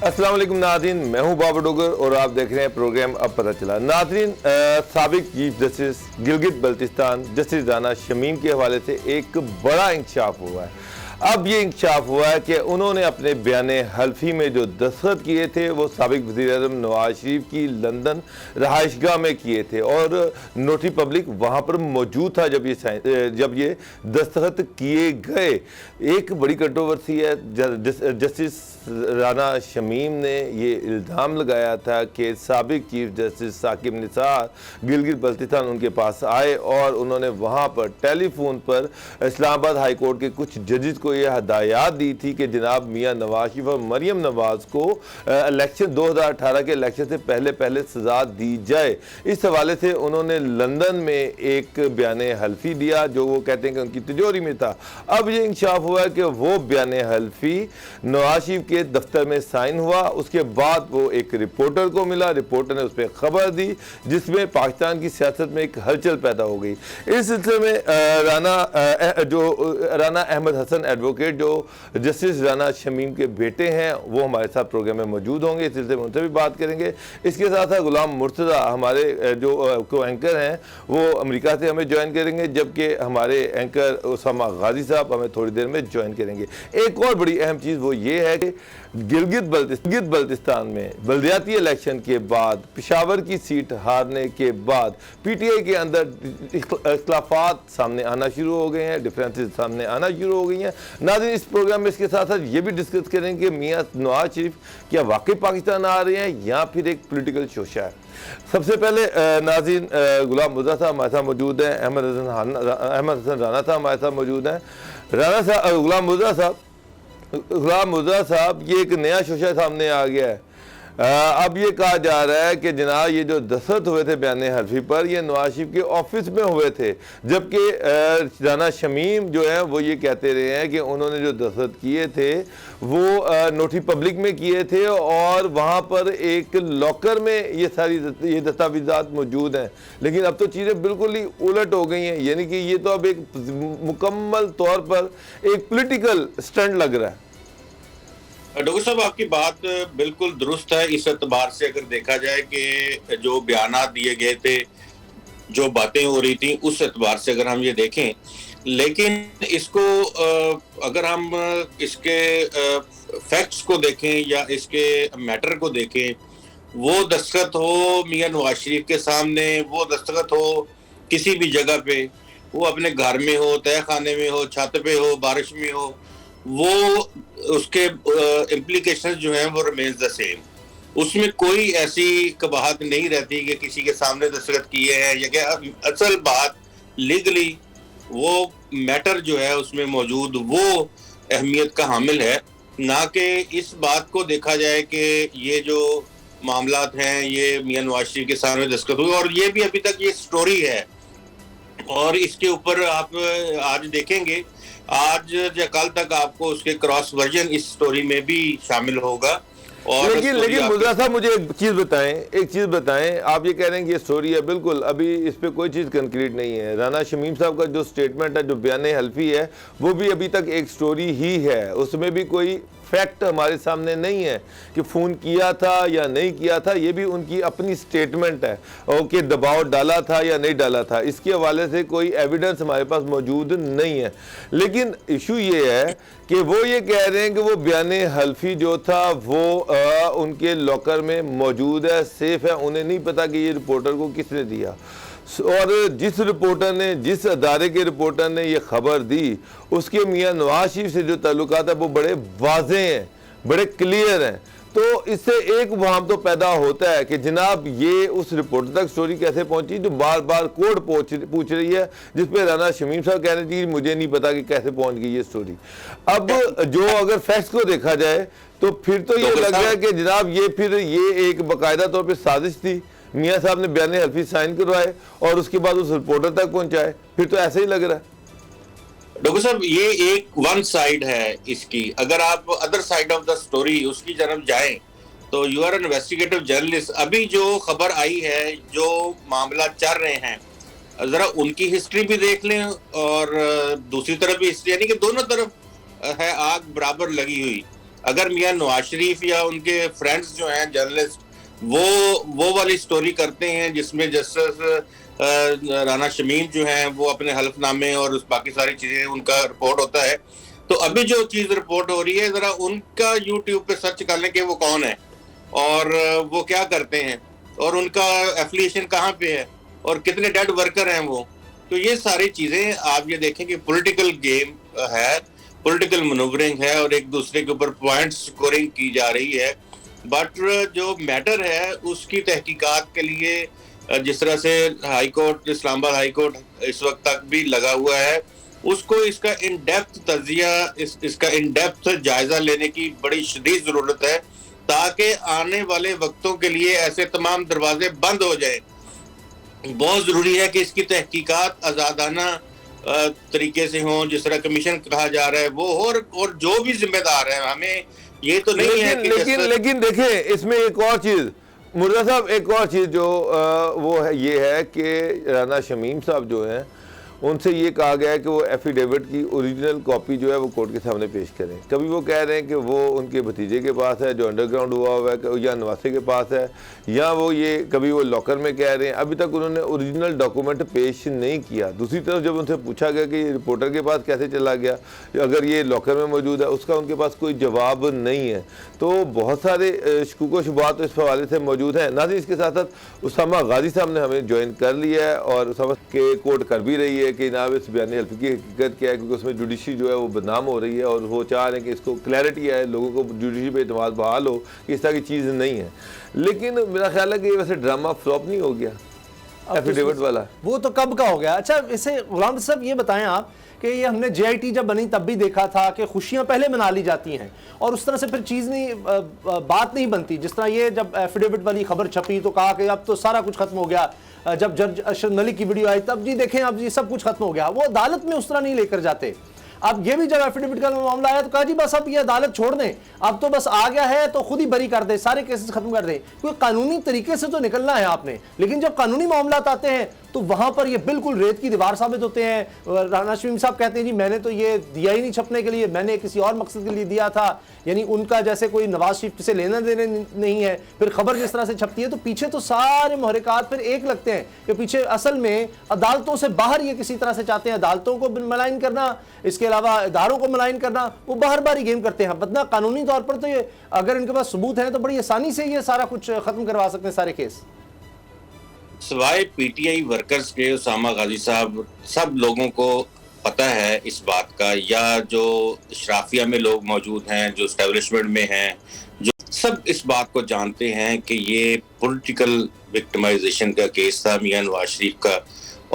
अस्सलाम वालेकुम नाज़रीन, मैं हूं बाबर डोगर और आप देख रहे हैं प्रोग्राम अब पता चला। नाज़रीन, साबिक chief justice Gilgit Baltistan justice Rana Shamim के हवाले से एक बड़ा इंकशाफ हुआ है। अब ये इंकशाफ हुआ है कि उन्होंने अपने बयान हल्फी में जो दस्तखत किए थे वो साबिक वज़ीर-ए-आज़म नवाज शरीफ की लंदन रहायशगाह में किए थे और नोटरी पब्लिक वहाँ पर मौजूद था जब ये दस्तखत किए गए। एक बड़ी कंट्रोवर्सी है, जस्टिस राना शमीम ने ये इल्ज़ाम लगाया था कि साबिक चीफ जस्टिस साकिब निसार गिलगित बल्तिस्तान उनके पास आए और उन्होंने वहाँ पर टेलीफोन पर इस्लामाबाद हाई कोर्ट के कुछ जजेस को ये हदायत दी थी कि जनाब मियाँ नवाज शरीफ और मरियम नवाज को इलेक्शन 2018 के इलेक्शन से पहले पहले सजा दी जाए। इस हवाले से उन्होंने लंदन में एक बयान हल्फी दिया जो वो कहते हैं कि उनकी तिजोरी में था। अब ये इंकशाफ हुआ है कि वो बयान हल्फी नवाज शरीफ के दफ्तर में साइन हुआ, उसके बाद वो एक रिपोर्टर को मिला, रिपोर्टर ने उस पर खबर दी जिसमें पाकिस्तान की सियासत में एक हलचल पैदा हो गई। इस सिलसिले में राना अहमद हसन एडवोकेट जो जस्टिस राना शमीम के बेटे हैं वो हमारे साथ प्रोग्राम में मौजूद होंगे। इस सिलसिले में उनसे भी बात करेंगे। इसके साथ साथ गुलाम मुर्तज़ा हमारे जो को एंकर हैं वो अमेरिका से हमें ज्वाइन करेंगे, जबकि हमारे एंकर उसामा गाजी साहब हमें थोड़ी देर में ज्वाइन करेंगे। एक और बड़ी अहम चीज़ वो ये है कि गिलगित बल्तिस्तान में बल्दियाती इलेक्शन के बाद, पेशावर की सीट हारने के बाद पीटीआई के अंदर इख्तलाफात सामने आना शुरू हो गए हैं, डिफरेंसेस सामने आना शुरू हो गई हैं। नाज़रीन, इस प्रोग्राम में इसके साथ साथ ये भी डिस्कस करेंगे कि मियाँ नवाज शरीफ क्या वाकई पाकिस्तान आ रहे हैं या फिर एक पोलिटिकल शोशा है। सबसे पहले नाज़रीन, गुलाम मुर्तज़ा साहब हमारे साथ मौजूद हैं, अहमद हसन राना साहब हमारे साथ मौजूद हैं। गुलाम मुर्तज़ा साहब, ये एक नया शोशा सामने आ गया है। अब ये कहा जा रहा है कि जनाब ये जो दस्तखत हुए थे बयान हल्फी पर ये नवाज शरीफ के ऑफिस में हुए थे, जबकि राना शमीम जो है वो ये कहते रहे हैं कि उन्होंने जो दस्तखत किए थे वो नोटरी पब्लिक में किए थे और वहाँ पर एक लॉकर में ये दस्तावेजात मौजूद हैं। लेकिन अब तो चीज़ें बिल्कुल ही उलट हो गई हैं, यानी कि ये तो अब एक मुकम्मल तौर पर एक पॉलिटिकल स्टंट लग रहा है। डॉक्टर साहब, आपकी बात बिल्कुल दुरुस्त है इस एतबार से अगर देखा जाए कि जो बयानात दिए गए थे, जो बातें हो रही थी, उस एतबार से अगर हम ये देखें। लेकिन इसको अगर हम इसके फैक्ट्स को देखें या इसके मैटर को देखें, वो दस्तखत हो मियाँ नवाज शरीफ के सामने, वो दस्तखत हो किसी भी जगह पे, वो अपने घर में हो, तय खाने में हो, छत पे हो, बारिश में हो, वो उसके इम्प्लीकेशंस जो हैं वो रिमेन्स द सेम। उसमें कोई ऐसी कबाहत नहीं रहती कि किसी के सामने दस्तखत किए हैं या क्या। असल बात लीगली वो मैटर जो है उसमें मौजूद वो अहमियत का हामिल है, ना कि इस बात को देखा जाए कि ये जो मामलात हैं ये मियाँ नवाज शरीफ के सामने दस्तखत हुए। और ये भी अभी तक ये स्टोरी है और इसके ऊपर आप आज देखेंगे, आज या कल तक आपको उसके क्रॉस वर्जन इस स्टोरी में भी शामिल होगा। और लेकिन मुर्तज़ा साहब मुझे एक चीज़ बताएं, आप ये कह रहे हैं कि ये स्टोरी है, बिल्कुल अभी इस पे कोई चीज़ कंक्रीट नहीं है। राना शमीम साहब का जो स्टेटमेंट है, जो बयान हल्फी है, वो भी अभी तक एक स्टोरी ही है, उसमें भी कोई फैक्ट हमारे सामने नहीं है कि फ़ोन किया था या नहीं किया था। ये भी उनकी अपनी स्टेटमेंट है और कि दबाव डाला था या नहीं डाला था, इसके हवाले से कोई एविडेंस हमारे पास मौजूद नहीं है। लेकिन इशू ये है कि वो ये कह रहे हैं कि वो बयान हल्फी जो था वो उनके लॉकर में मौजूद है, सेफ है, उन्हें नहीं पता कि ये रिपोर्टर को किसने दिया। और जिस रिपोर्टर ने, जिस अदारे के रिपोर्टर ने ये खबर दी, उसके मियाँ नवाज शरीफ से जो ताल्लुकात है वो बड़े वाज़ेह हैं, बड़े क्लियर हैं। तो इससे एक वहां तो पैदा होता है कि जनाब ये उस रिपोर्टर तक स्टोरी कैसे पहुंची जो बार बार कोर्ट पूछ रही है, जिस पे राना शमीम साहब कह रहे थे मुझे नहीं पता कि कैसे पहुंच गई ये स्टोरी। अब जो अगर फैक्ट्स को देखा जाए तो फिर तो ये लग रहा है कि जनाब ये एक बाकायदा तौर पर साजिश थी। मियाँ साहब ने बयान हल्फी साइन करवाए और उसके बाद उस रिपोर्टर तक पहुंचाए, फिर तो ऐसे ही लग रहा है। डॉक्टर साहब, ये एक वन साइड है इसकी। अगर आप other side of the story उसकी तरफ जाएं तो यू आर इन्वेस्टिगेटिव जर्नलिस्ट। अभी जो खबर आई है, जो मामला चल रहे हैं, जरा उनकी हिस्ट्री भी देख लें और दूसरी तरफ भी हिस्ट्री, यानी कि दोनों तरफ है आग बराबर लगी हुई। अगर मियां नवाज शरीफ या उनके फ्रेंड्स जो हैं जर्नलिस्ट वो वाली स्टोरी करते हैं जिसमें जस्टिस राना शमीम जो हैं वो अपने हल्फनामे और उस बाकी सारी चीजें उनका रिपोर्ट होता है, तो अभी जो चीज रिपोर्ट हो रही है जरा उनका यूट्यूब पे सर्च कर लें कि वो कौन है और वो क्या करते हैं और उनका एफिलिएशन कहाँ पे है और कितने डेड वर्कर हैं वो। तो ये सारी चीजें आप ये देखें कि पॉलिटिकल गेम है, पॉलिटिकल मनूवरिंग है और एक दूसरे के ऊपर पॉइंट स्कोरिंग की जा रही है। बट जो मैटर है उसकी तहकीकात के लिए जिस तरह से high court, Islamabad high court इस वक्त तक भी लगा हुआ है, उसको इसका इन डेप्थ तजिया, इसका इन डेप्थ जायजा लेने की बड़ी शदीद जरूरत है ताकि आने वाले वक्तों के लिए ऐसे तमाम दरवाजे बंद हो जाए। बहुत जरूरी है कि इसकी तहकीकात आजादाना तरीके से हो, जिस तरह कमीशन कहा जा रहा है वो हो, और जो भी जिम्मेदार है हमें ये तो नहीं है कि लेकिन देखें इसमें एक और चीज मुर्जा साहब, एक और चीज जो वो है ये है कि राना शमीम साहब जो हैं उनसे ये कहा गया है कि वो एफिडेविट की ओरिजिनल कॉपी जो है वो कोर्ट के सामने पेश करें। कभी वो कह रहे हैं कि वो उनके भतीजे के पास है जो अंडरग्राउंड हुआ हुआ है या नवासे के पास है, या वो ये कभी वो लॉकर में कह रहे हैं। अभी तक उन्होंने ओरिजिनल डॉक्यूमेंट पेश नहीं किया। दूसरी तरफ जब उनसे पूछा गया कि रिपोर्टर के पास कैसे चला गया अगर ये लॉकर में मौजूद है, उसका उनके पास कोई जवाब नहीं है। तो बहुत सारे शकूक व शुबहात तो इस हवाले से मौजूद हैं। नाज़रीन, इसके साथ साथ उसामा गाजी साहब ने हमें ज्वाइन कर लिया है और उसामा के कोर्ट कर भी रही है कि जनाब इस बयान हल्फी की हकीकत क्या है, क्योंकि उसमें जुडिशरी जो है वो बदनाम हो रही है और वो चाह रहे हैं कि इसको क्लैरिटी आए, लोगों को जुडिशरी पे एतमाद बहाल हो कि इस तरह की चीज़ नहीं है। लेकिन मेरा ख्याल है कि वैसे ड्रामा फ्लॉप नहीं हो गया एफिडेविट वाला? वो तो कब का हो गया। अच्छा, इसे गुलाम साहब ये बताएं आप कि ये हमने JIT जब बनी तब भी देखा था कि खुशियां पहले मना ली जाती हैं और उस तरह से फिर चीज़ नहीं बात नहीं बनती। जिस तरह ये जब एफिडेविट वाली खबर छपी तो कहा कि अब तो सारा कुछ खत्म हो गया। जब जज अशरफ मलिक की वीडियो आई तब जी देखें अब जी सब कुछ खत्म हो गया। वो अदालत में उस तरह नहीं लेकर जाते। अब ये भी जब एफिडेविट का मामला आया तो कहा जी बस अब ये अदालत छोड़ दें, अब तो बस आ गया है तो खुद ही बरी कर दे, सारे केसेस खत्म कर दें। कोई कानूनी तरीके से तो निकलना है आपने, लेकिन जब कानूनी मामला आते हैं तो वहां पर ये बिल्कुल रेत की दीवार साबित होते हैं। राना शमीम साहब कहते हैं जी मैंने तो ये दिया ही नहीं छपने के लिए, मैंने किसी और मकसद के लिए दिया था। यानी उनका जैसे कोई नवाज शरीफ से लेना देना नहीं है। फिर खबर जिस तरह से छपती है तो पीछे तो सारे मुहरिकात फिर एक लगते हैं कि पीछे असल में अदालतों से बाहर ये किसी तरह से चाहते हैं अदालतों को मलाइन करना, इसके अलावा इदारों को मलाइन करना। वो बाहर बार ही गेम करते हैं। बदना कानूनी तौर पर तो ये अगर इनके पास सबूत है तो बड़ी आसानी से ये सारा कुछ खत्म करवा सकते हैं सारे केस। सवाए PTI वर्कर्स के उसामा गाजी साहब सब लोगों को पता है इस बात का, या जो शराफिया में लोग मौजूद हैं, जो एस्टेब्लिशमेंट में हैं, जो सब इस बात को जानते हैं कि ये पॉलिटिकल विक्टिमाइजेशन का केस था मियां नवाज शरीफ का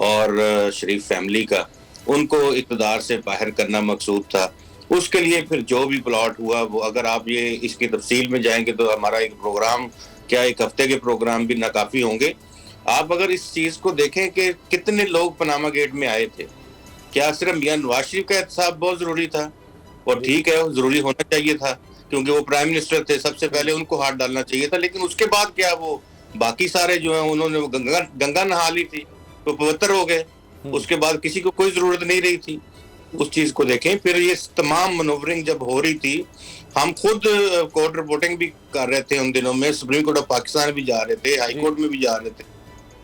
और शरीफ फैमिली का। उनको इक़्तिदार से बाहर करना मकसूद था। उसके लिए फिर जो भी प्लॉट हुआ वो अगर आप ये इसकी तफसील में जाएंगे तो हमारा एक प्रोग्राम क्या एक हफ्ते के प्रोग्राम भी नाकाफी होंगे। आप अगर इस चीज को देखें कि कितने लोग पनामा गेट में आए थे, क्या सिर्फ मियां नवाज शरीफ का एहतसाब बहुत जरूरी था? और ठीक है, वो जरूरी होना चाहिए था क्योंकि वो प्राइम मिनिस्टर थे, सबसे पहले उनको हाथ डालना चाहिए था। लेकिन उसके बाद क्या वो बाकी सारे जो हैं उन्होंने गंगा नहा ली थी तो पवित्र हो गए। उसके बाद किसी को कोई जरूरत नहीं रही थी। उस चीज को देखें। फिर ये तमाम मनोवरिंग जब हो रही थी, हम खुद कोर्ट रिपोर्टिंग भी कर रहे थे उन दिनों में, सुप्रीम कोर्ट ऑफ पाकिस्तान भी जा रहे थे, हाई कोर्ट में भी जा रहे थे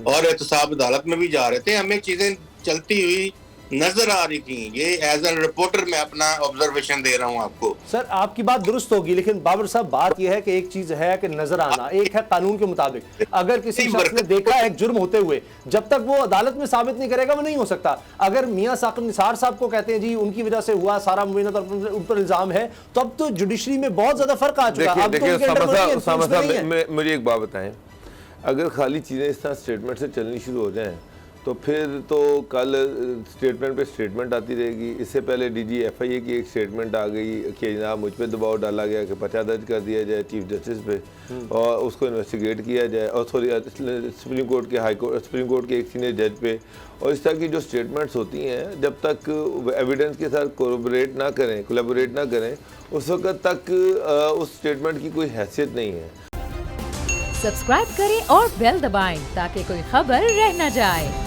और एहतसाब अदालत में भी जा रहे थे। हमें चीजें चलती हुई नजर आ रही थी। ये एज एन रिपोर्टर मैं अपना ऑब्जर्वेशन दे रहा हूं आपको। सर आपकी बात दुरुस्त होगी, लेकिन बाबर साहब बात यह है कि एक चीज है कि नजर आना, एक है कानून के मुताबिक। अगर किसी शख्स ने देखा एक जुर्म होते हुए, जब तक वो अदालत में साबित नहीं करेगा वो नहीं हो सकता। अगर मियां साकिब निसार साहब को कहते हैं जी उनकी वजह से हुआ सारा मुबीना तौर पर उन पर इल्जाम है, तब तो जुडिशरी में बहुत ज्यादा फर्क आ चुका है। मुझे एक बात बताएं, अगर खाली चीजें इस तरह स्टेटमेंट से चलनी शुरू हो जाएं तो फिर तो कल स्टेटमेंट पे स्टेटमेंट आती रहेगी। इससे पहले DG FIA की एक स्टेटमेंट आ गई कि जनाब मुझ पे दबाव डाला गया कि पर्चा दर्ज कर दिया जाए चीफ जस्टिस पे और उसको इन्वेस्टिगेट किया जाए, और सॉरी सुप्रीम कोर्ट के एक सीनियर जज पे। और इस तरह की जो स्टेटमेंट्स होती हैं जब तक एविडेंस के साथ कोलैबोरेट ना करें उस वक्त तक उस स्टेटमेंट की कोई हैसियत नहीं है। सब्सक्राइब करें और बेल दबाएं ताकि कोई खबर रह न जाए।